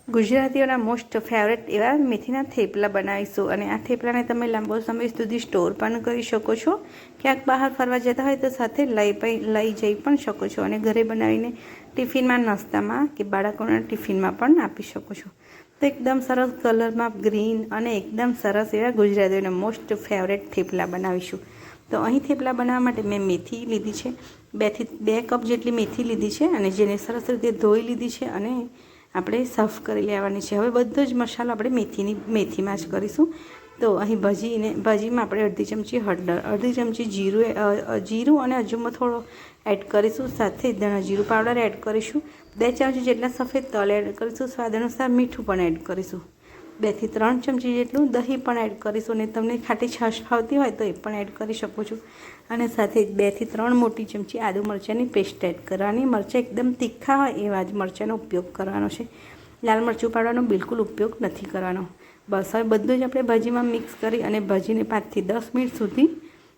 ગુજરાતીઓના most favourite એવા મેથીના થેપલા બનાવીશું અને આ થેપલાને તમે લાંબો સમય સુધી સ્ટોર પણ કરી શકો છો. ક્યાંક બહાર ફરવા જતા હોય તો સાથે લઈ જઈ પણ શકો છો અને ઘરે બનાવીને ટિફિનમાં, નાસ્તામાં કે બાળકોના ટિફિનમાં પણ આપી શકો છો. તો એકદમ સરસ કલરમાં ગ્રીન અને એકદમ સરસ એવા ગુજરાતીઓના મોસ્ટ ફેવરેટ થેપલા બનાવીશું. તો અહીં થેપલા બનાવવા માટે મેં મેથી લીધી છે, 2 કપ જેટલી મેથી લીધી છે અને જેને સરસ રીતે ધોઈ લીધી છે અને આપણે સાફ કરી લેવાની છે. હવે બધો જ મસાલો આપણે મેથીમાં જ કરીશું. તો અહીં ભાજીમાં આપણે અડધી ચમચી હળદર, અડધી ચમચી જીરું અને અજમો થોડો એડ કરીશું. સાથે ધાણા જીરું પાવડર એડ કરીશું. 2 ચમચી જેટલા સફેદ તલ એડ કરીશું. સ્વાદ અનુસાર મીઠું પણ એડ કરીશું. 2 થી 3 ચમચી જેટલું દહીં પણ એડ કરીશું અને તમને ખાટી છાશ ખાવતી હોય તો એ પણ એડ કરી શકો છો. અને સાથે 2 થી 3 મોટી ચમચી આદુ મરચાંની પેસ્ટ એડ કરવાની. મરચાં એકદમ તીખા હોય એવા જ મરચાંનો ઉપયોગ કરવાનો છે. લાલ મરચું પાવડરનો બિલકુલ ઉપયોગ નથી કરવાનો. બસ હવે બધું જ આપણે ભાજીમાં મિક્સ કરી અને ભાજીને 5 થી 10 મિનિટ સુધી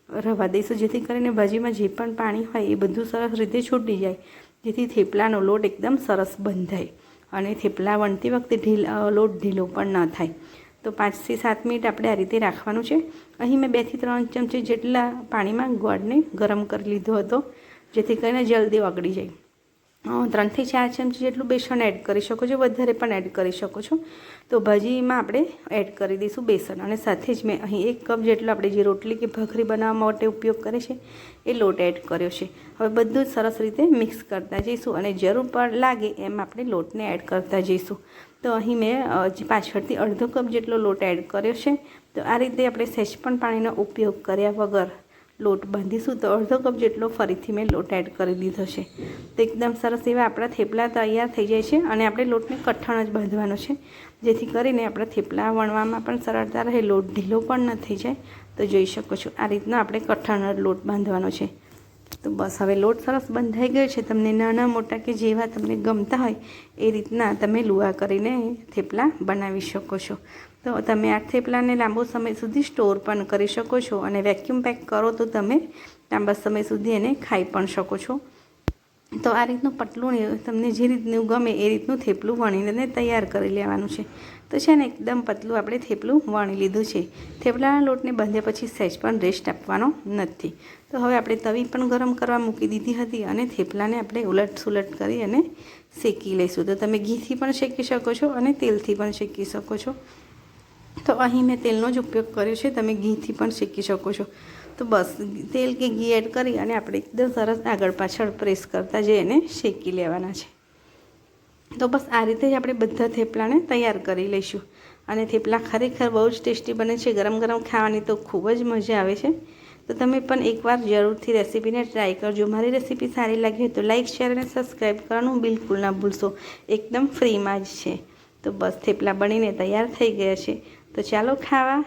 રહેવા દઈશું, જેથી કરીને ભાજીમાં જે પણ પાણી હોય એ બધું સરસ રીતે છૂટી જાય, જેથી થેપલાનો લોટ એકદમ સરસ બંધાય અને થેપલા વણતી વખતે લોટ ઢીલો પણ ન થાય. તો 5 થી 7 મિનિટ આપણે આ રીતે રાખવાનું છે. અહીં મેં 2 થી 3 ચમચી જેટલા પાણીમાં ગોળને ગરમ કરી લીધો હતો, જેથી કરીને જલ્દી ઓગળી જાય. 3 થી 4 ચમચી જેટલું બેસન એડ કરી શકો છો, વધારે પણ એડ કરી શકો છો. તો ભાજીમાં આપણે એડ કરી દઈશું બેસન અને સાથે જ મેં અહીં 1 કપ જેટલો આપણે જે રોટલી કે ભાખરી બનાવવા માટે ઉપયોગ કરે છે એ લોટ એડ કર્યો છે. હવે બધું જ સરસ રીતે મિક્સ કરતા જઈશું અને જરૂર લાગે એમ આપણે લોટને એડ કરતા જઈશું. તો અહીં મેં પાછળથી અડધો કપ જેટલો લોટ એડ કર્યો છે. તો આ રીતે આપણે સહેજ પણ પાણીનો ઉપયોગ કર્યા વગર લોટ બાંધીશું. તો અડધો કપ જેટલો ફરીથી મેં લોટ એડ કરી દીધો છે. તો એકદમ સરસ એવા આપણા થેપલા તૈયાર થઈ જાય છે અને આપણે લોટને કઠણ જ બાંધવાનો છે, જેથી કરીને આપણા થેપલા વણવામાં પણ સરળતા રહે, લોટ ઢીલો પણ ન થઈ જાય. તો જોઈ શકો છો આ રીતનો આપણે કઠણ લોટ બાંધવાનો છે. તો બસ હવે લોટ સરસ બંધાઈ ગયો છે. તમને નાના મોટા કે જેવા તમને ગમતા હોય એ રીતના તમે લુઆ કરીને થેપલા બનાવી શકો છો. તો તમે આ થેપલાને લાંબો સમય સુધી સ્ટોર પણ કરી શકો છો અને વેક્યુમ પેક કરો તો તમે લાંબા સમય સુધી એને ખાઈ પણ શકો છો. તો આ રીતનું પતલું તમને જે રીતનું ગમે એ રીતનું થેપલું વણીને તૈયાર કરી લેવાનું છે. તો છે ને એકદમ પતલું આપણે થેપલું વણી લીધું છે. થેપલાના લોટને બાંધ્યા પછી સહેજ પણ રેસ્ટ આપવાનો નથી. તો હવે આપણે તવી પણ ગરમ કરવા મૂકી દીધી હતી અને થેપલાને આપણે ઉલટ સુલટ કરી અને શેકી લઈશું. તો તમે ઘીથી પણ શેકી શકો છો અને તેલથી પણ શેકી શકો છો. તો અહીં મેં તેલનો જ ઉપયોગ કર્યો છે, તમે ઘીથી પણ શેકી શકો છો. તો બસ તેલ કે ઘી એડ કરી અને આપણે એકદમ સરસ આગળ પાછળ પ્રેસ કરતા જઈ એને શેકી લેવાના છે. તો બસ આ રીતે જ આપણે બધા થેપલાને તૈયાર કરી લઈશું. અને થેપલા ખરેખર બહુ જ ટેસ્ટી બને છે. ગરમ ગરમ ખાવાની તો ખૂબ જ મજા આવે છે. તો તમે પણ એકવાર જરૂરથી રેસીપીને ટ્રાય કરજો. મારી રેસીપી સારી લાગી હોય તો લાઇક, શેર અને સબસ્ક્રાઈબ કરવાનું બિલકુલ ના ભૂલશો. એકદમ ફ્રીમાં જ છે. તો બસ થેપલા બનીને તૈયાર થઈ ગયા છે. તો ચાલો ખાવા.